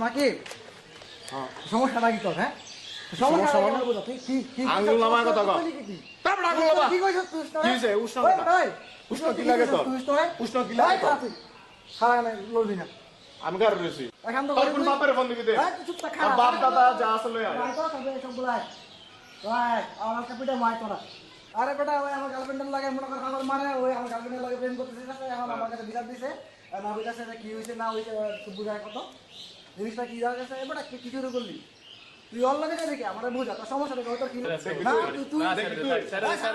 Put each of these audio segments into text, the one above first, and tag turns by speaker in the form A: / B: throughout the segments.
A: নাকি? সমস্যাটা কি তোর? হ্যাঁ সমস্যা তুই কি
B: আঙ্গুল নামার কথা কও। তারপর আঙ্গুল নামা।
A: কি কইছস তুই?
B: কি হইছে? উষ্ণ কি লাগে তোর? উষ্ণ কি লাগে তোর?
A: সারা না লড়বি না।
B: আমি কার রইছি?
A: এখন তো
B: তোর কোন বাপের ফোন দিবি দে?
A: চুপ থাক।
B: আর বাপ দাদা যা আসলে আয়।
A: ভাই তো তবে সব বলাই ভাই আমার কাপিটা মাই তোরা। আরে বেটা ওই আমার গার্লফ্রেন্ডের লাগে মনে কর আমার মানে ওই আমার গার্লফ্রেন্ডের লাগে প্রেম করতেছিস না এখন আমার কাছে বিচার দিছে আর আমার কাছে কি হইছে না হইছে তুই বুঝায় কত জিনিসটা কি জায়গা আছে এবারে কি শুরু করলি তুই অল লাগে দেখি আমারে বুঝা তোর সমস্যাটা কই তোর কি না তুই
B: না দেখি তুই।
C: স্যার স্যার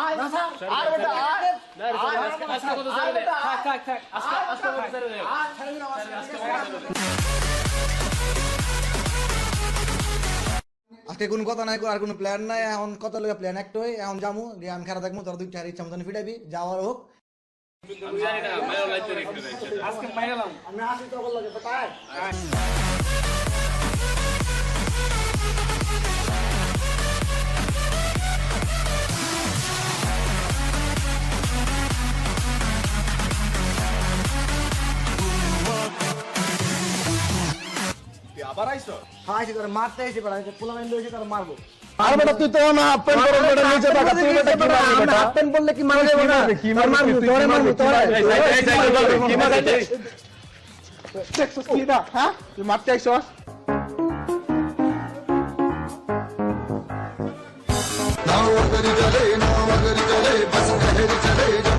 A: আয় না স্যার
B: আর বেটা আয়।
C: না আজকে কত স্যার দে থাক আজকে কত স্যার দে
A: আর ছেড়ে দিলাম আজকে কোনো কথা নাই আর কোনো প্ল্যান নাই এখন কত লাগে প্ল্যান একটাই এখন যামু গিয়ে আমি খেলা দেখবো তোর দুইটা ইচ্ছা মতন ফিটাবি যাওয়ার হোক
C: আমি জানি না মাইরা লাইতে রেখে আজকে মাইরালাম
A: আমি আসি তো বল লাগে তাই
B: তুই আবার আইছো?
A: হ্যাঁ আইছি তোর মারতে আইছি বেটা পোলা লাইন লইছি তোর মারবো
B: আর বেটা তুই তো না হাফ প্যান্ট পরে বেটা নিচে টাকা তুই বেটা কি মারবি বেটা?
A: হাফ প্যান্ট বললে কি মারবে না
B: কি মারবি তুই?
A: তোরে মারবো তোরে
B: কি মারবি? দেখছস কি না? হ্যাঁ? তুই মারতে আইছস?
D: नाव अगर चले बस कहर चले